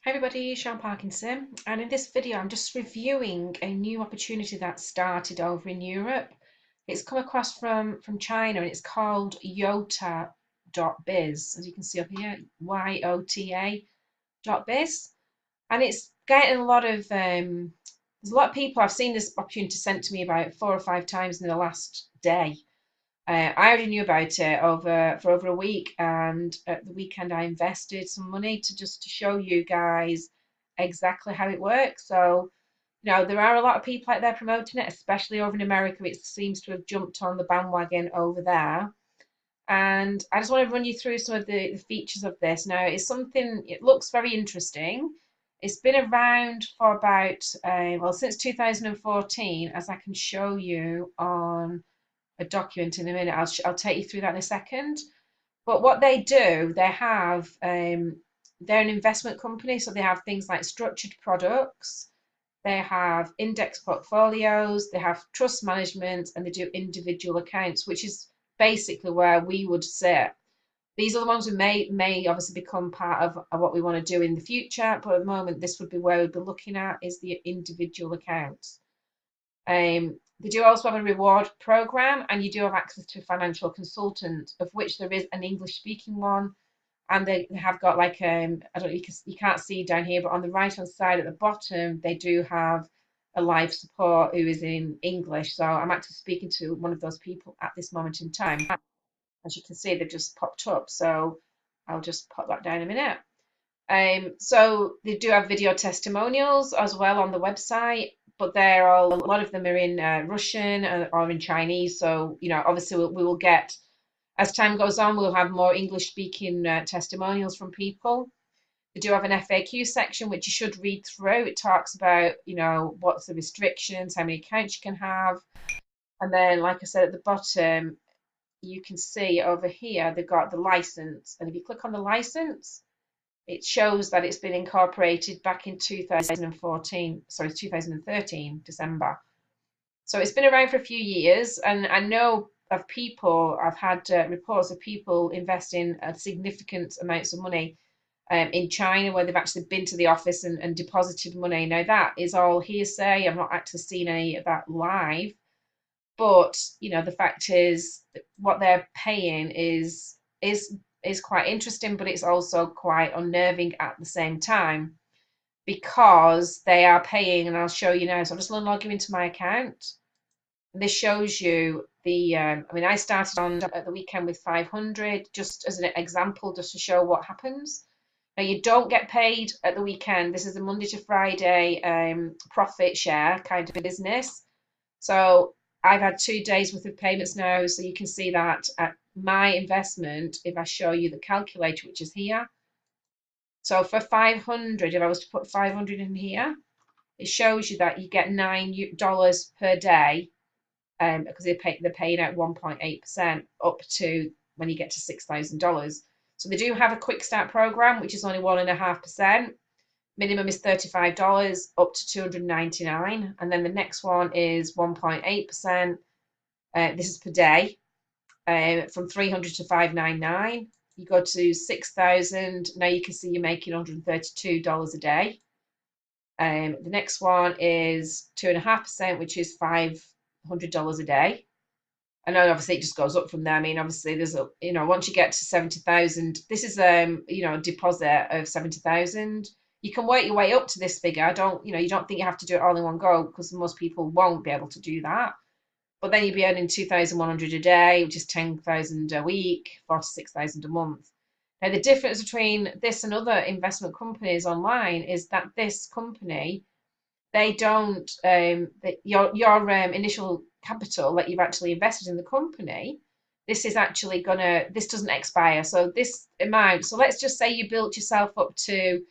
Hi everybody, Sean Parkinson, and in this video I'm just reviewing a new opportunity that started over in Europe. It's come across from China and it's called Yota biz, as you can see up here, YOTA.biz, and it's getting a lot of there's a lot of people. I've seen this opportunity sent to me about 4 or 5 times in the last day. I already knew about it for over a week, and at the weekend I invested some money to show you guys exactly how it works. So, there are a lot of people out there promoting it, especially over in America. It seems to have jumped on the bandwagon over there. And I just want to run you through some of the features of this. Now, it looks very interesting. It's been around for about, well, since 2014, as I can show you on a document in a minute. I'll take you through that in a second. But what they do, they're an investment company, so they have things like structured products, they have index portfolios, they have trust management, and they do individual accounts, which is basically where we would sit. These are the ones we may obviously become part of what we want to do in the future, but at the moment, this would be where we'd be looking at is the individual accounts. They do also have a reward program, and you do have access to a financial consultant, of which there is an English speaking one. And they have got like I don't you can't see down here, but on the right hand side at the bottom, they do have a live support who is in English. So I'm actually speaking to one of those people at this moment in time. As you can see, they've just popped up. So I'll just pop that down in a minute. So they do have video testimonials as well on the website, but a lot of them are in Russian or in Chinese. So, obviously we will get, as time goes on, we'll have more English speaking testimonials from people. They do have an FAQ section, which you should read through. It talks about, what's the restrictions, how many accounts you can have. And then, like I said, at the bottom, you can see over here, they've got the license. And if you click on the license, it shows that it's been incorporated back in 2013, December. So it's been around for a few years, and I know of people, I've had reports of people investing significant amounts of money in China where they've actually been to the office and deposited money. Now, that is all hearsay. I've not actually seen any of that live. But, the fact is that what they're paying is quite interesting, but it's also quite unnerving at the same time because they are paying, and I'll show you now. So I'm just going to log you into my account. And this shows you I started on at the weekend with 500, just as an example, just to show what happens. Now, you don't get paid at the weekend. This is a Monday to Friday profit share kind of business. So I've had 2 days worth of payments now, so you can see that at my investment, if I show you the calculator, which is here. So for 500, if I was to put 500 in here, it shows you that you get $9 per day, because they're paying out 1.8% up to when you get to $6,000. So they do have a quick start program, which is only 1.5%. Minimum is $35 up to $299, and then the next one is 1.8%. This is per day, from 300 to 599. You go to 6,000. Now you can see you're making $132 a day. The next one is 2.5%, which is $500 a day. And then obviously it just goes up from there. Obviously there's once you get to 70,000, this is a deposit of 70,000. You can work your way up to this figure. You don't think you have to do it all in one go, because most people won't be able to do that. But then you'd be earning 2,100 a day, which is 10,000 a week, 46,000 a month. Now, the difference between this and other investment companies online is that this company, they don't, your initial capital that you've actually invested in the company, this doesn't expire. So this amount, so let's just say you built yourself up to,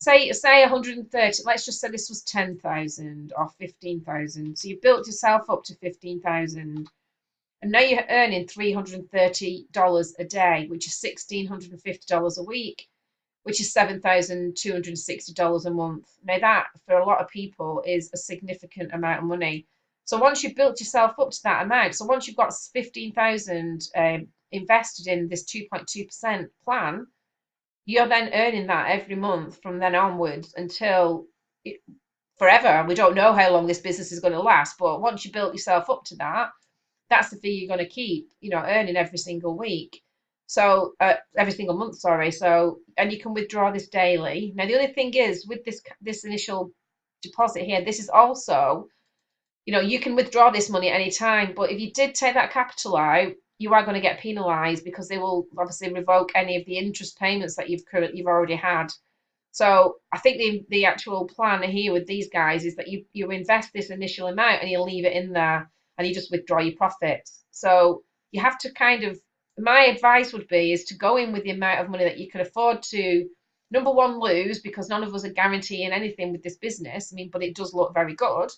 say 130, let's just say this was 10,000 or 15,000. So you built yourself up to 15,000, and now you're earning $330 a day, which is $1,650 a week, which is $7,260 a month. Now that, for a lot of people, is a significant amount of money. So once you've built yourself up to that amount, so once you've got 15,000 invested in this 2.2% plan, you're then earning that every month from then onwards until forever. We don't know how long this business is going to last, but once you built yourself up to that, that's the fee you're going to keep, earning every single week. So every single month, sorry. So, and you can withdraw this daily. Now, the other thing is with this initial deposit here, this is also, you can withdraw this money at any time. But if you did take that capital out, you are going to get penalised because they will obviously revoke any of the interest payments that you've already had. So I think the actual plan here with these guys is that you invest this initial amount and you leave it in there and you just withdraw your profits. So you have to kind of, my advice would be is to go in with the amount of money that you can afford to, number one, lose, because none of us are guaranteeing anything with this business. I mean, but it does look very good.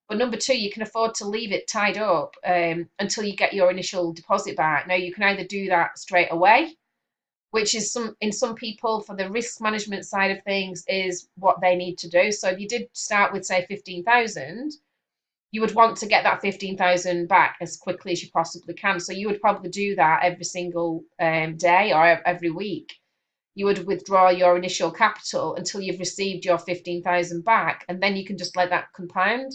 But number two, you can afford to leave it tied up until you get your initial deposit back. Now you can either do that straight away, which is some people, for the risk management side of things, is what they need to do. So if you did start with, say, 15,000, you would want to get that 15,000 back as quickly as you possibly can. So you would probably do that every single day or every week. You would withdraw your initial capital until you've received your 15,000 back, and then you can just let that compound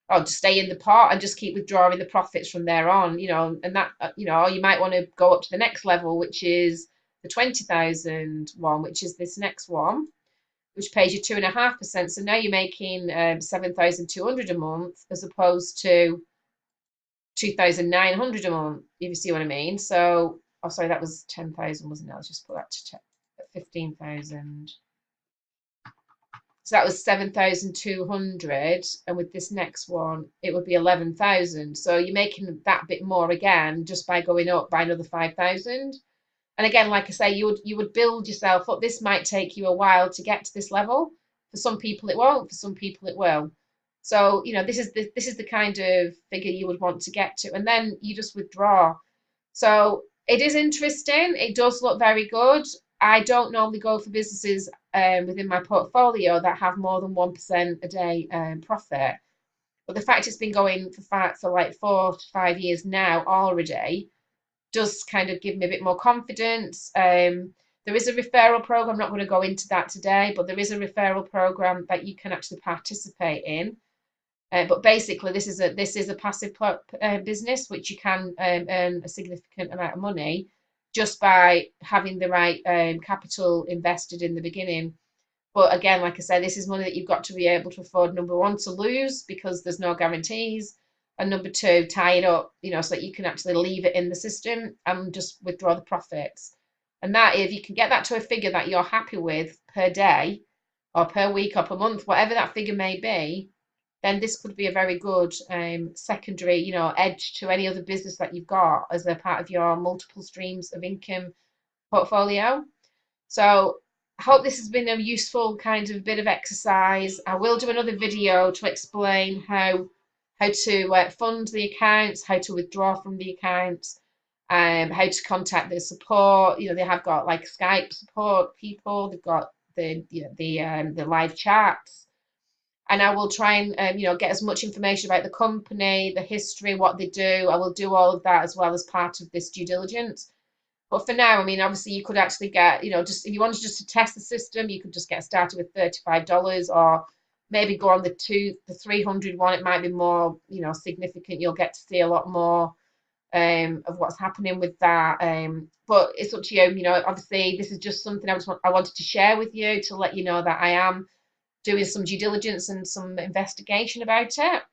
or just stay in the pot and just keep withdrawing the profits from there on, and that, or you might want to go up to the next level, which is the 20,000 one, which is this next one, which pays you 2.5%. So now you're making 7,200 a month as opposed to 2,900 a month, if you see what I mean. So, oh, sorry, that was 10,000, wasn't it? Let's just put that to 15,000. So that was 7,200, and with this next one, it would be 11,000. So you're making that bit more again just by going up by another 5,000. And again, like I say, you would build yourself up. This might take you a while to get to this level. For some people, it won't. For some people, it will. So this is the kind of figure you would want to get to, and then you just withdraw. So it is interesting. It does look very good. I don't normally go for businesses within my portfolio that have more than 1% a day profit. But the fact it's been going for like 4 to 5 years now already does kind of give me a bit more confidence. There is a referral program. I'm not going to go into that today, but there is a referral program that you can actually participate in. But basically, this is a passive business which you can earn a significant amount of money just by having the right capital invested in the beginning. But again, like I said, this is money that you've got to be able to afford, number one, to lose because there's no guarantees, and number two, tie it up, so that you can actually leave it in the system and just withdraw the profits. And that, if you can get that to a figure that you're happy with per day or per week or per month, whatever that figure may be, then this could be a very good secondary, edge to any other business that you've got as a part of your multiple streams of income portfolio. So I hope this has been a useful kind of bit of exercise. I will do another video to explain how to fund the accounts, how to withdraw from the accounts, how to contact the support. They have got like Skype support people. They've got the live chats. And I will try and get as much information about the company, the history, what they do. I will do all of that as well as part of this due diligence. But for now, I mean, obviously you could actually get, just if you wanted just to test the system, you could just get started with $35, or maybe go on the 300 one. It might be more, significant. You'll get to see a lot more of what's happening with that. But it's up to you. Obviously this is just something I wanted to share with you to let you know that I am doing some due diligence and some investigation about it.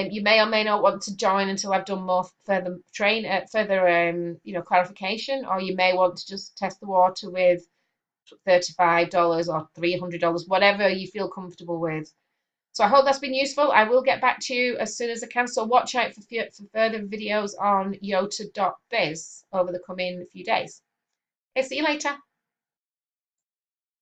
You may or may not want to join until I've done more further clarification, or you may want to just test the water with $35 or $300, whatever you feel comfortable with. So I hope that's been useful. I will get back to you as soon as I can. So watch out for further videos on Yota biz over the coming few days. Okay, see you later.